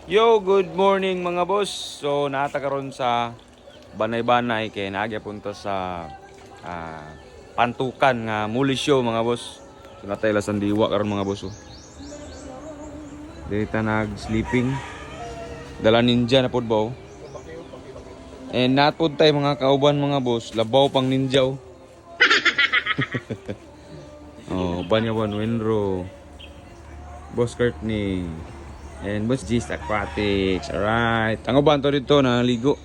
Yo, good morning mga boss. So naata karon sa Banay-Banay kay naagya punta sa Pantukan nga muli show mga boss. So natay lasan diwa karon mga boss. Dito nag-sleeping. Dala ninja na pod ba. And natpod tay mga kauban mga boss, labaw pang ninja. Oh, Banyawan Winro. Boss Courtney. And Boss G's Aquatics. Alright. Ang uban to dito na ligo.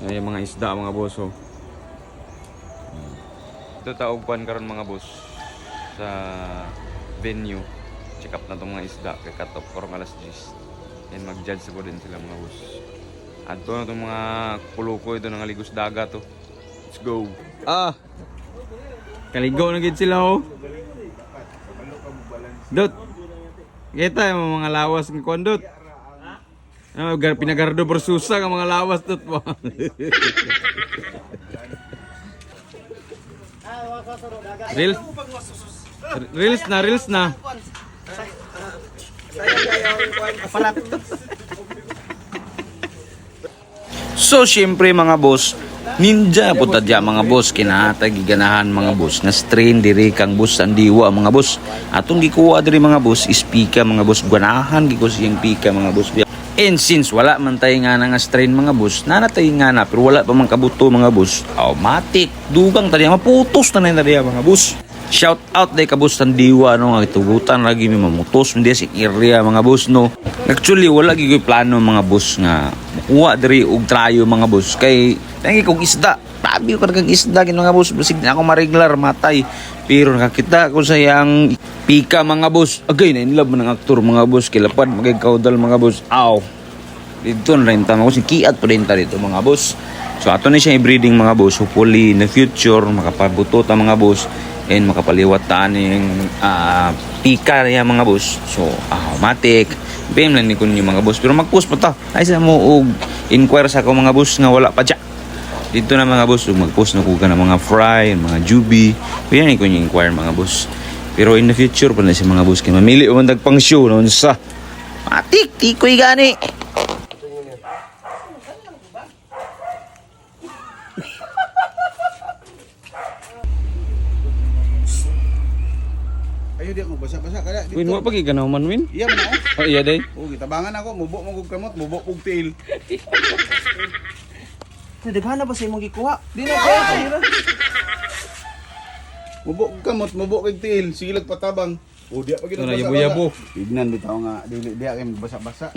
Ay mga isda mga boss. Oh. Ito taugpan karon mga boss sa venue. Check up na itong mga isda kay cut off for alas 10. And mag-judge po din sila mga boss. At ito na itong mga kuluko ito ng aligos dagat. Oh. Let's go. Kaligo na gid sila oh. Dot. Kita yung mga lawas ng kondot. Pinagardo bersusa ng mga lawas dot po. Reels na. So syempre mga boss, ninja po tadya mga boss, kinatag giganahan mga boss nga strain diri kang boss sandiwa mga boss. Atong gikuha diri mga boss is pika mga boss, ganahan giko siyang pika mga boss. And since wala man tay nga nga strain mga boss, nanatay nga na pero wala pa man kabuto mga boss. Automatic dugang tadi maputos na na diri mga boss. Shout out day kabus sandiwa no nga itugutan lagi mi mamutos hindi si area mga boss no. Actually wala gyud plano mga boss nga makuha diri og trayo mga boss kay tangi kog isda. Tabi ko kag isda gid mga boss bisig na ako mareglar matay. Pero nakakita ko sa yang pika mga boss. Agay na inlove man ang aktor mga boss kilapad magay kaudal mga boss. Aw. Dito na rin tama ko si kiat pa rin dito mga boss. So ato na siya i-breeding mga boss. Hopefully in the future makapabuto ta mga boss. And makapaliwat taan yung pika niya mga boss. So automatic bim lang ni kun yung mga boss. Pero mag-post pa ta. Ay sa mo og inquire sa ako mga boss nga wala pa dya. Dito na mga boss mag-post na ko ka ng mga fry, mga jubi. Kaya ni kun yung inquire mga boss. Pero in the future pa na si mga boss kay mamili o mandag pang show noon sa matik tikoy gani. Ayo dia mo basa-basa kada. Win mo pagi ganaw man win. Iya man ako. Oh iya day. Oh, gitabangan ako, mubo mo kog kamot, mubo kog tail. Nadaghan na ba sa imong gikuha? Di na kaya. Mubo kog kamot, mubo kog tail, silag patabang. Oh, dia pagi Ito na yabo-yabo. Tignan bitaw nga dili dia kay basa-basa.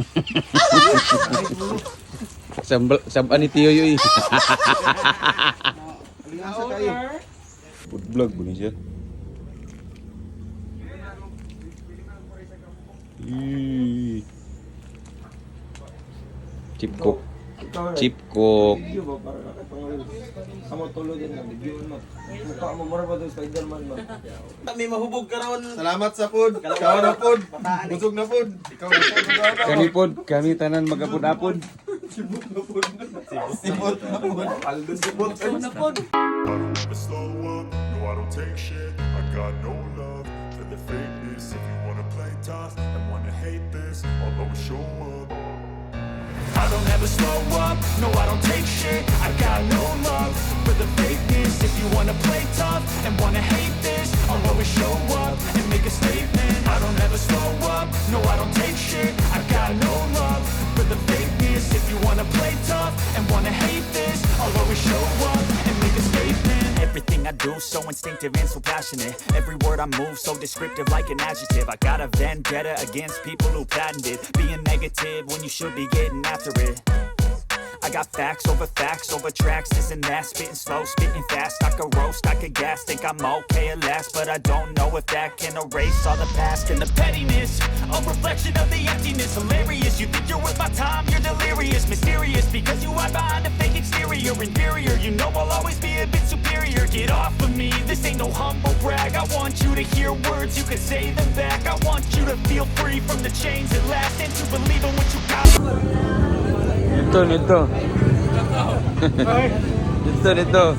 Sambal ni Tiyo yoy. Alingan sa kayo. Food vlog bunyi siya. Chip cook. Chip cook. Amo tulo din na video mo. Mukha mo mura ba Spider-Man mo? May mahubog ka ron. Salamat sa food. Ikaw na food. Busog na food. Ikaw na food. Kami pod, kami tanan magapod-apod. Sibot na food. Sibot na food. Aldo sibot na food. I don't ever slow up, no I don't take shit. I got no love for the fakeness. If you wanna play tough and wanna hate this, I'll always show up. I don't ever slow up, no I don't take shit. I got no love for the fakeness. If you wanna play tough and wanna hate this, I'll always show up and make a statement. I don't ever slow up, no I don't take shit. I got no love for the fakeness. If you wanna play tough and wanna hate this, I'll always show up and make a statement. Everything I do so instinctive and so passionate. Every word I move so descriptive like an adjective. I got a vendetta against people who patented being negative when you should be getting after it. I got facts over tracks, this and that. Spitting slow, spitting fast. I could roast, I could gas. Think I'm okay at last, but I don't know if that can erase all the past and the pettiness. A reflection of the emptiness. Hilarious, you think you're worth my time, you're delirious. Mysterious, because you hide behind a fake exterior. Inferior, you know I'll always be a bit superior. Get off of me, this ain't no humble brag. I want you to hear words, you can say them back. I want you to feel free from the chains that last, and to believe in what you got. Nito. Nito.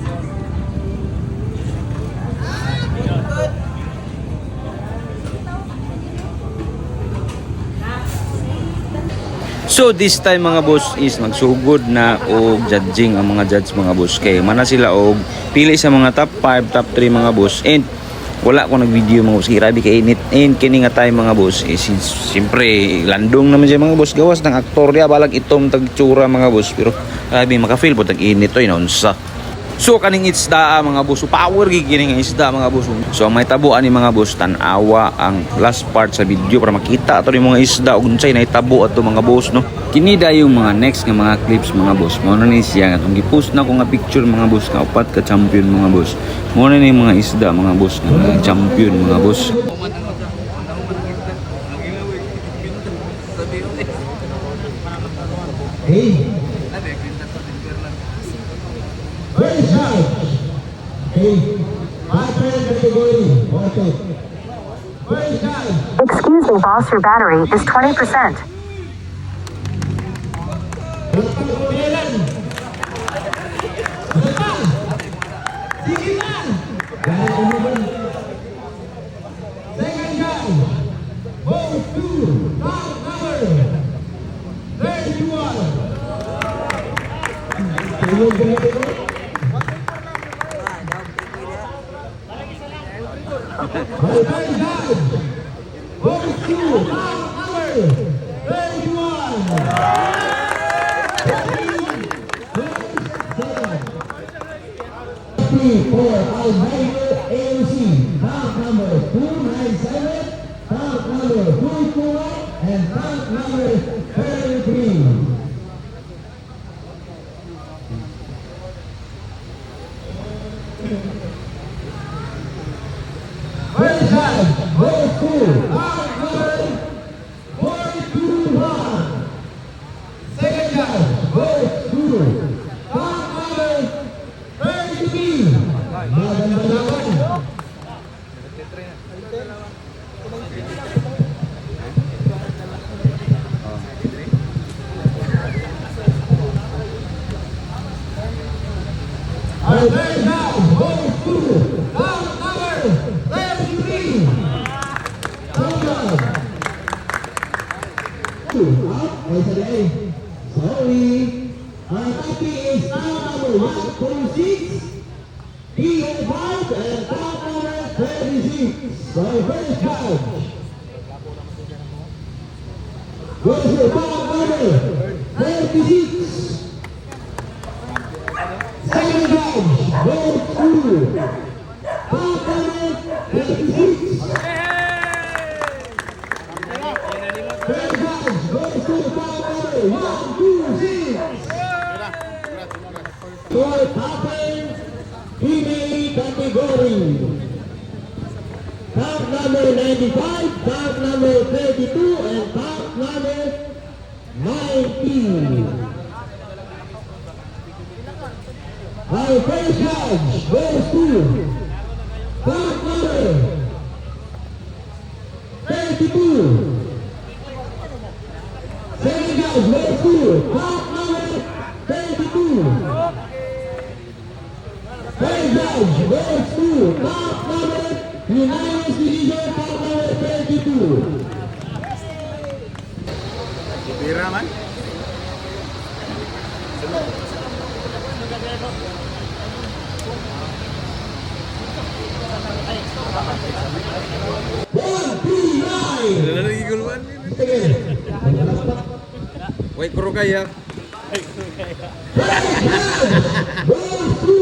So this time mga boss is magsugod na og judging ang mga judge mga boss kay mana sila og pili sa mga top 5, top 3 mga boss and wala ko nag-video mga boss grabe kay init and kini nga time mga boss is siyempre landong naman siya mga boss gawas ng aktor ya balag itom tagtsura mga boss pero grabe maka-feel po tag init to inonsa. So kaning isda mga boss, power gigini nga isda mga boss. So may tabuan ni mga boss tan-awa ang last part sa video para makita ato ni mga isda ug unsay nahitabo ato mga boss no. Kini dayon mga next nga mga clips mga boss. Mao na ni siya nga atong gi-post na ko nga picture mga boss nga upat ka champion mga boss. Mao na ni mga isda mga boss nga mga champion mga boss. Very sharp. Okay. Pattern category. Okay. Very sharp. Excuse me, boss, your battery is 20%. Second guy. Go to top number 31. For Alzheimer AOC, top number 297, top number 221, and top number 33. First time, goes to top number 421. Second time, goes to top number 33. Magandang laban. Our third down goes to down number 33. Down. Out. Sorry. Our copy is down number 146. P5 and top number 36. So first judge. Goes to top number 36. Second judge goes to top number 36. Third judge goes to top number 126. For top female category. Top number 95, top number 32, and top number 19. Our first judge goes to top number 32. Second judge goes to top number 32. Third judge goes to top number United Division, top number 32. Pira man. One, three, nine. Lagi guluan. Wait kuro kaya. Goes to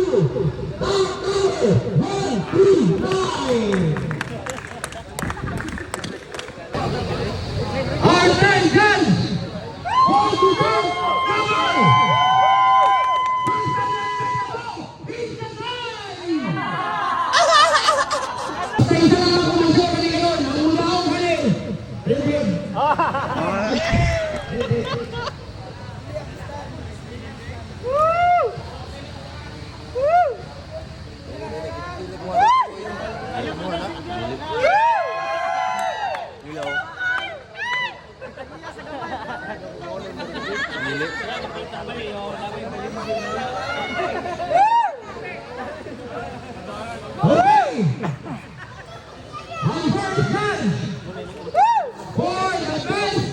top number 139. Our third judge goes to top number. Sa isa lang ako mag-sorry ngayon, ang una akong hali. David. Okay! Ang first judge for the best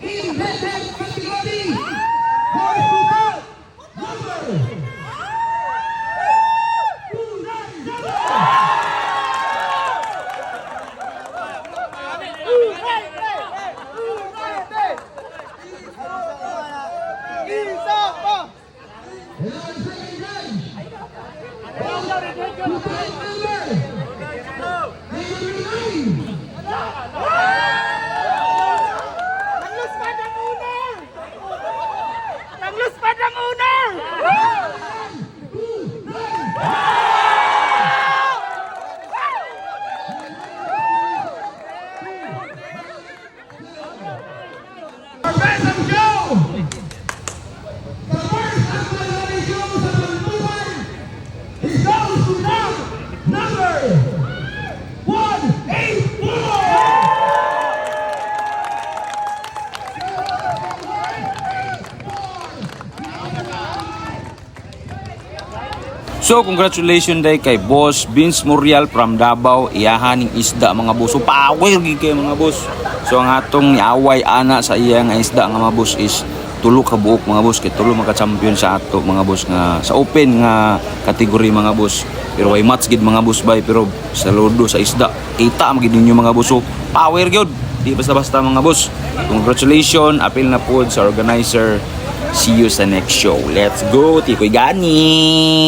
independent So, congratulations day kay Boss Vince Murial from Davao. Iyahan ng isda mga boss. So, power gid kay mga boss. So, ang atong niaway ana sa iya nga isda nga mga boss is tulo ka buok mga boss. Kay tulo maka-champion sa ato mga boss nga sa open nga kategory mga boss. Pero way match gid mga boss bay. Pero sa lodo sa isda, kita magid ninyo mga boss. So, power gyud. Di basta-basta mga boss. Congratulations. Apil na po sa organizer. See you sa next show. Let's go. Tikoy gani.